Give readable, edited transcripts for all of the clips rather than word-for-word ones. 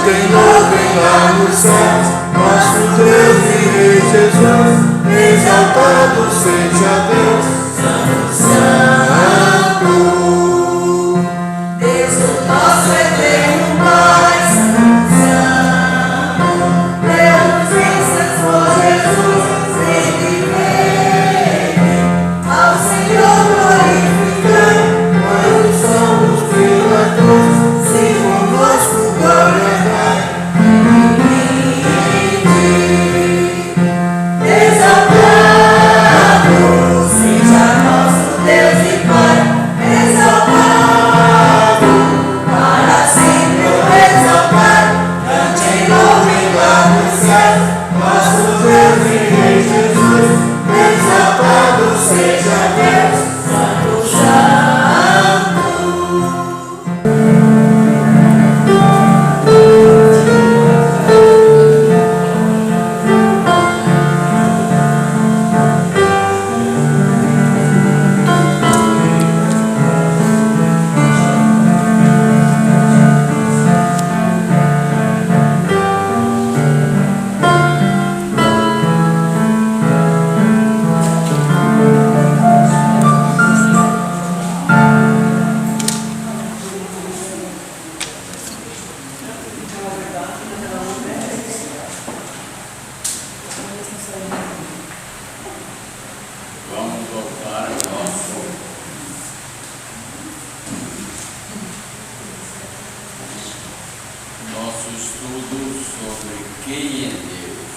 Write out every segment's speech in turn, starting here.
tem nuvem lá no céu, nosso Deus e Rei Jesus, exaltado seja Deus, Santo, Santo. Deus o nosso eterno Pai, Santo, Santo. Deus venças por Jesus, sempre vem. Ao Senhor glorificando, Quando somos pelados, se conosco glória vai. Exaltado seja nosso Deus e Pai, exaltado, para sempre exaltado, cante em nome lá no céu, nosso Deus e Rei Jesus, exaltado seja Deus. Santo, Santo. Vamos voltar ao nosso estudo sobre quem é Deus.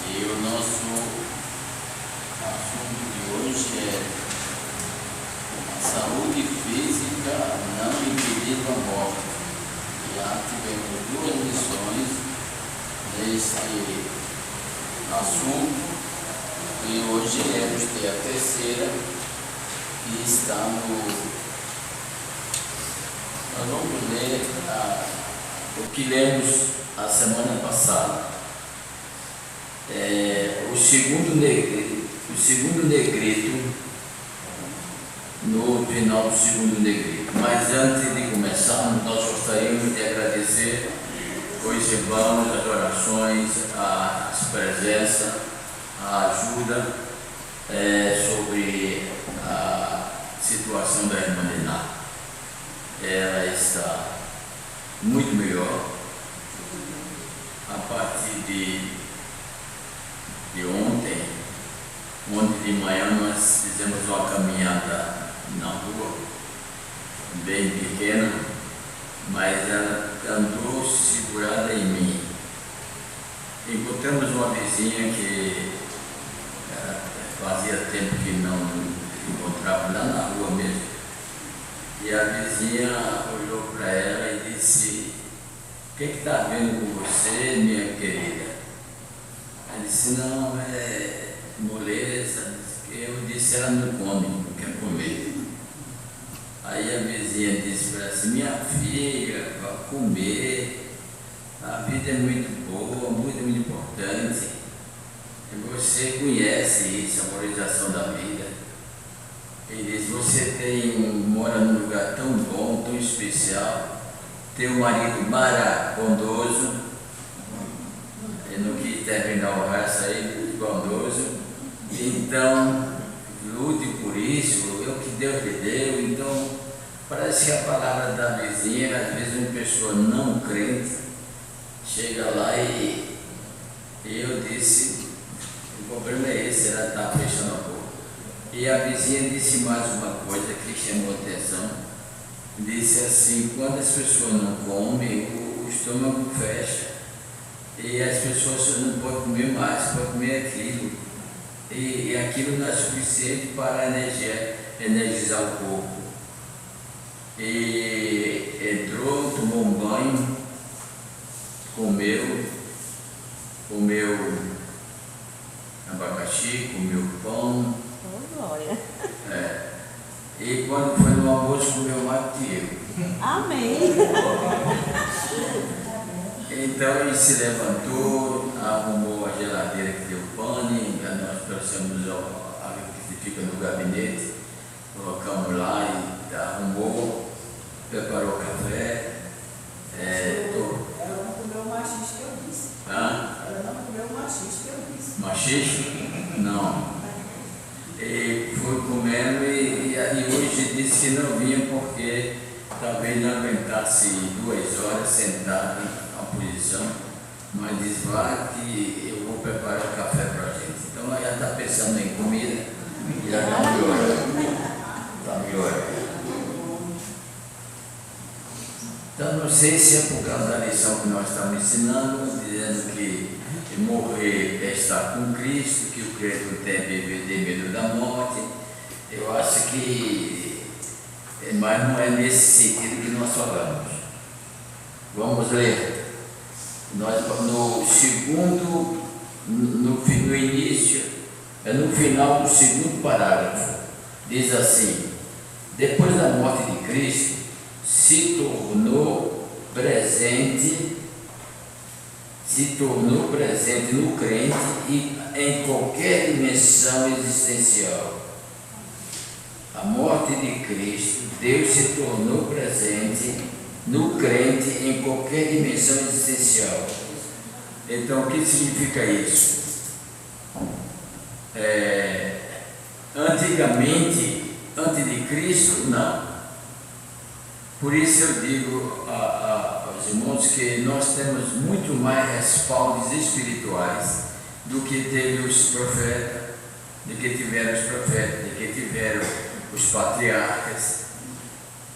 E o nosso assunto de hoje é a saúde física não impedindo a morte. Já tivemos 2 lições neste assunto. E hoje iremos ter a terceira, que está no... Nós vamos ler o que lemos a semana passada. O segundo negrito, no final do segundo negrito. Mas antes de começarmos, nós gostaríamos de agradecer os irmãos, as orações, as presenças, a ajuda sobre a situação da irmã Liná. Ela está muito melhor. A partir de ontem de manhã nós fizemos uma caminhada na rua, bem pequena, mas ela andou segurada em mim. Encontramos uma vizinha que fazia tempo que não encontrava lá na rua mesmo. E a vizinha olhou para ela e disse: "O que está vendo com você, minha querida?" Ela disse: "Não, é moleza." Eu disse: "Ela não come, não quer comer." Aí a vizinha disse para ela assim: "Minha filha, vá comer. A vida é muito boa, muito, muito importante. Você conhece isso, a valorização da vida." Ele diz: "Você mora num lugar tão bom, tão especial, tem um marido maravilhoso." Eu não quis terminar o resto aí, bondoso. "Então, lute por isso, é o que Deus lhe deu." Então, parece que a palavra da vizinha, às vezes uma pessoa não crente chega lá e eu disse: "O problema é esse, ela está fechando a boca." E a vizinha disse mais uma coisa que chamou a atenção. Disse assim: "Quando as pessoas não comem, o estômago fecha. E as pessoas não podem comer mais, podem comer aquilo. E aquilo não é suficiente para energizar o corpo." E entrou, tomou um banho, comeu abacaxi, comeu pão. Oh, glória. E quando foi no almoço, comeu mais que eu. Amém. Então ele se levantou, arrumou a geladeira que deu pane, nós trouxemos a que fica no gabinete, colocamos lá e arrumou, preparou café, Salsicha? Não. E foi comendo e hoje disse que não vinha porque talvez não aguentasse 2 horas sentado em uma posição, mas disse, vai que eu vou preparar o café para a gente. Então ela já está pensando em comida e já está melhorando. Está melhorando. Então não sei se é por causa da lição que nós estamos ensinando, dizendo que morrer é estar com Cristo, que o crente não tem medo da morte. Eu acho que, mas não é nesse sentido que nós falamos. Vamos ler. Nós, no início, no final do segundo parágrafo, diz assim: depois da morte de Cristo, se tornou presente no crente e em qualquer dimensão existencial. A morte de Cristo, Deus se tornou presente no crente em qualquer dimensão existencial. Então, o que significa isso? Antigamente, antes de Cristo, não. Por isso eu digo aos irmãos que nós temos muito mais respaldos espirituais do que teve os profetas, do que tiveram os profetas, do que tiveram os patriarcas,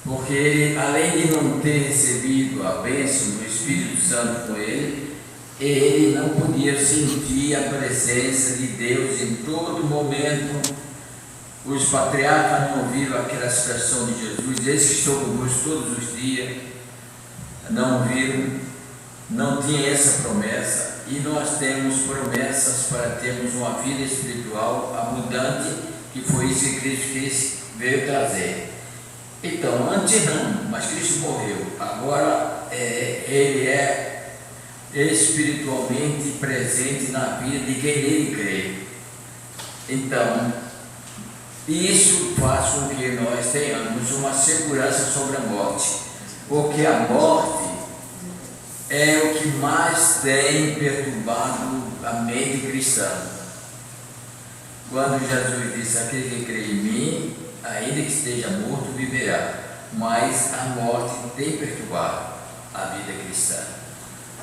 porque ele, além de não ter recebido a bênção do Espírito Santo com ele não podia sentir a presença de Deus em todo momento. Os patriarcas não ouviram aquela expressão de Jesus, eis que estou convosco todos os dias, não viram, não tinha essa promessa, e nós temos promessas para termos uma vida espiritual abundante, que foi isso que Cristo veio trazer. Então, antes não, mas Cristo morreu, agora ele é espiritualmente presente na vida de quem nele crê. Então, isso faz com que nós tenhamos uma segurança sobre a morte, porque a morte é o que mais tem perturbado a mente cristã. Quando Jesus disse: aquele que crê em mim, ainda que esteja morto, viverá. Mas a morte tem perturbado a vida cristã.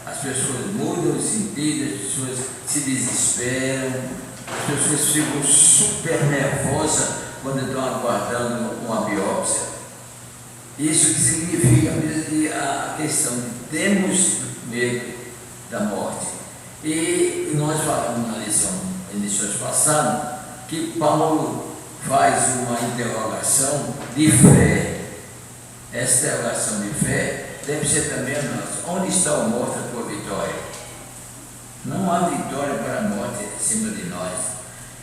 As pessoas mudam de sentido, as pessoas se desesperam, as pessoas ficam super nervosas quando estão aguardando uma biópsia. Isso que significa a questão de termos medo da morte. E nós falamos na lições passadas que Paulo faz uma interrogação de fé. Essa interrogação de fé deve ser também a nossa. Onde está o morto, a tua vitória? Não há vitória para a morte em cima de nós.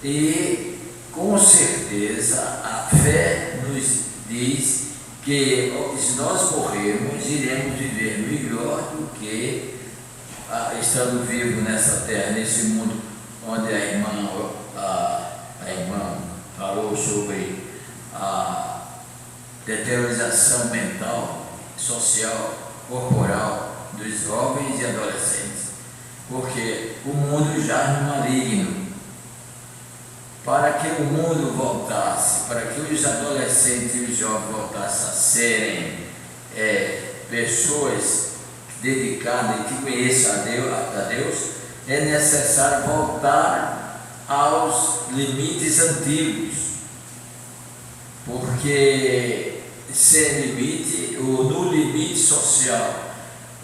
E com certeza a fé nos diz que se nós morrermos, iremos viver melhor do que estando vivo nessa terra, nesse mundo onde a irmã falou sobre a deteriorização mental, social, corporal dos jovens e adolescentes, porque o mundo jaz no maligno. Para que o mundo voltasse, para que os adolescentes e os jovens voltassem a serem pessoas dedicadas e que conheçam a Deus, é necessário voltar aos limites antigos, porque sem limite, ou no limite social,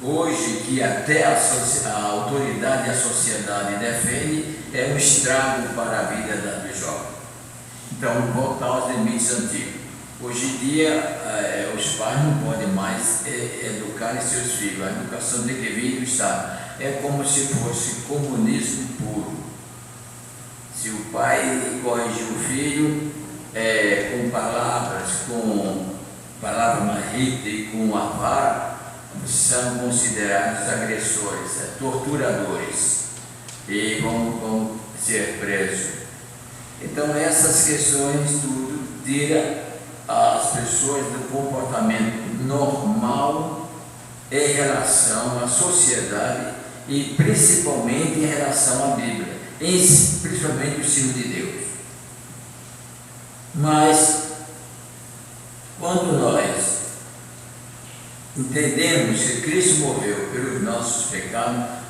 hoje que até a autoridade e a sociedade defende, é um estrago para a vida dos jovens. Então, voltar aos limites antigos. Hoje em dia, os pais não podem mais educar seus filhos. A educação tem que vir do Estado. É como se fosse comunismo puro. Se o pai corrigir o filho com palavras mais ricas e com a vara, são considerados agressores, torturadores, e vão ser presos. Então essas questões tudo tira as pessoas do comportamento normal em relação à sociedade e principalmente em relação à Bíblia. principalmente o ensino de Deus. Mas, quando nós entendemos que Cristo morreu pelos nossos pecados,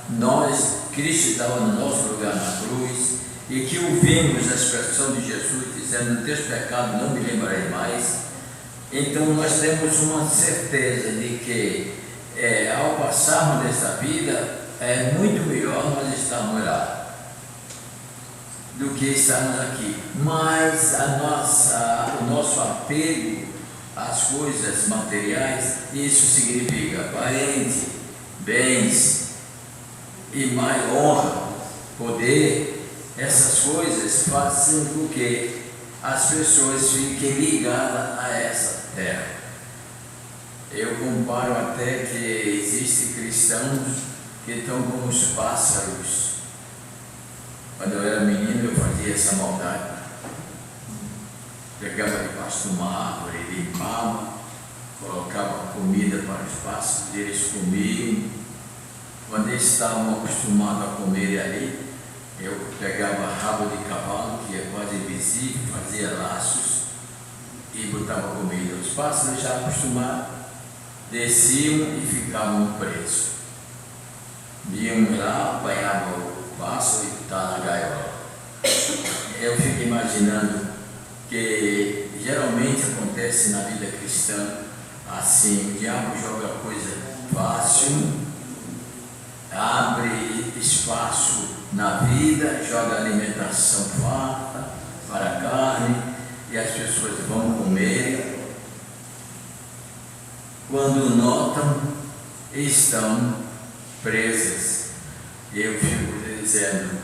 Cristo estava no nosso lugar na cruz, e que ouvimos a expressão de Jesus dizendo: teus pecados não me lembrarei mais. Então nós temos uma certeza de que ao passarmos dessa vida é muito melhor nós estarmos lá do que estarmos aqui. Mas o nosso apego às coisas materiais, isso significa parente, bens e mais honra, poder. Essas coisas fazem com que as pessoas fiquem ligadas a essa terra. Eu comparo até que existem cristãos que estão como os pássaros. Quando eu era menino, eu fazia essa maldade. Pegava debaixo de uma árvore, limpava, colocava comida para os pássaros, eles comiam. Quando eles estavam acostumados a comer ali, eu pegava rabo de cavalo, que é quase invisível, fazia laços e botava comida. Os pássaros já acostumados desciam e ficavam presos. Iam lá, apanhavam o pássaro e botavam na gaiola. Eu fico imaginando que geralmente acontece na vida cristã assim: o diabo joga coisa fácil, abre espaço na vida, joga alimentação farta para a carne e as pessoas vão comer. Quando notam, estão presas. Eu fico dizendo: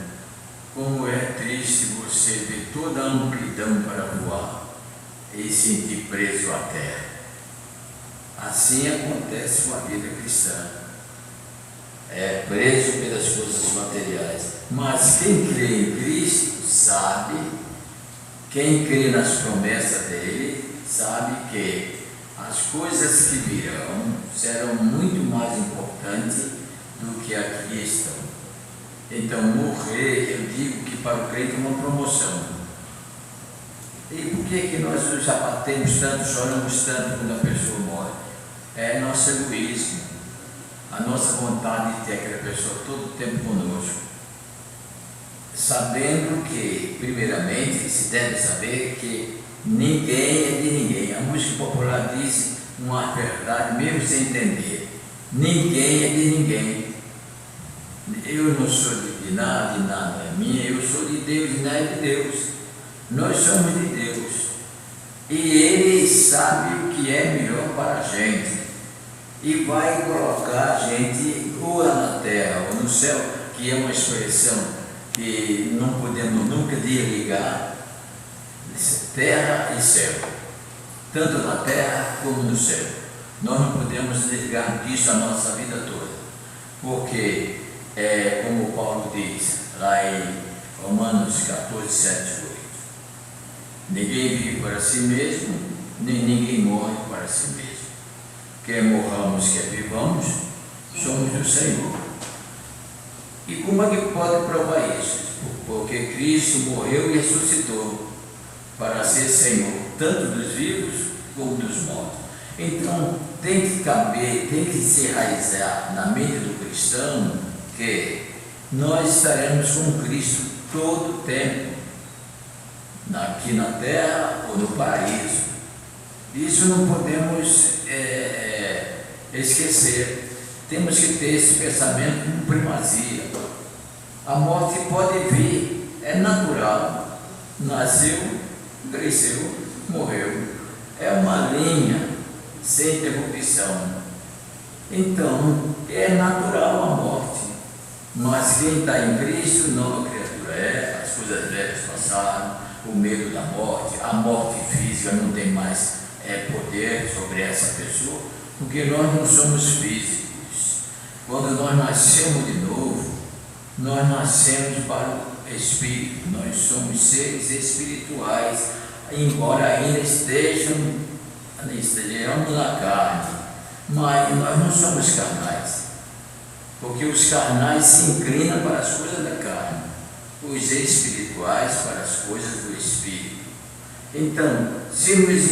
como é triste você ver toda a amplidão para voar e sentir preso à terra. Assim acontece com a vida cristã. É preso pelas coisas materiais. Mas quem crê em Cristo sabe, quem crê nas promessas dele, sabe que as coisas que virão serão muito mais importantes do que aqui estão. Então, morrer, eu digo que para o crente é uma promoção. E por que nós já batemos tanto, choramos tanto quando a pessoa morre? É nosso egoísmo, a nossa vontade de ter aquela pessoa todo o tempo conosco, sabendo que, primeiramente, se deve saber que ninguém é de ninguém. A música popular diz uma verdade, mesmo sem entender: ninguém é de ninguém. Eu não sou de nada é minha, eu sou de Deus e nada é de Deus. Nós somos de Deus e Ele sabe o que é melhor para a gente e vai colocar a gente ou na terra ou no céu, que é uma expressão que não podemos nunca desligar: terra e céu, tanto na terra como no céu. Nós não podemos desligar disso a nossa vida toda, porque como Paulo diz lá em Romanos 14, 7, 8, ninguém vive para si mesmo, nem ninguém morre para si mesmo. Quer morramos, quer vivamos, somos do Senhor. E como é que pode provar isso? Porque Cristo morreu e ressuscitou para ser Senhor, tanto dos vivos como dos mortos. Então tem que caber, tem que se enraizar na mente do cristão que nós estaremos com Cristo todo o tempo, aqui na terra ou no paraíso. Isso não podemos esquecer. Temos que ter esse pensamento com primazia. A morte pode vir, é natural. Nasceu, cresceu, morreu. É uma linha sem interrupção. Então, é natural a morte. Mas quem está em Cristo, nova criatura é. As coisas velhas passaram, o medo da morte, a morte física não tem mais poder sobre essa pessoa, porque nós não somos físicos. Quando nós nascemos de novo, nós nascemos para o Espírito, nós somos seres espirituais, embora ainda estejamos na carne, mas nós não somos carnais, porque os carnais se inclinam para as coisas da carne, os espirituais para as coisas do Espírito. Então, se nos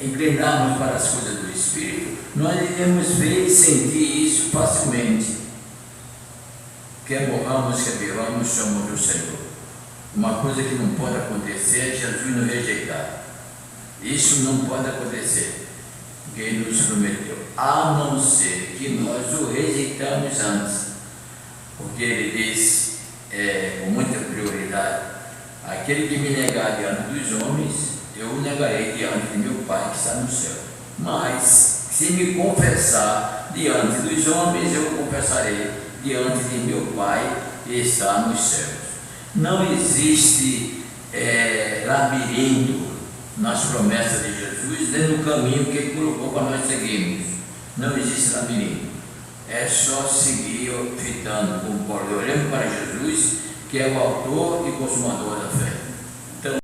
inclinarmos para as coisas do Espírito, nós iremos ver e sentir isso facilmente. Quer morramos, quer vivamos, somos do Senhor. Uma coisa que não pode acontecer é Jesus nos rejeitar. Isso não pode acontecer, porque Ele nos prometeu, a não ser que nós o rejeitamos antes, porque Ele diz com muita prioridade: aquele que me negar diante dos homens, eu o negarei diante de meu Pai que está no céu. Mas se me confessar diante dos homens, eu o confessarei diante de meu Pai que está nos céus. Não existe labirinto nas promessas de Jesus, nem no caminho que Ele colocou para nós seguirmos. Não existe labirinto. É só seguir fitando, olhando para Jesus, que é o autor e consumador da fé.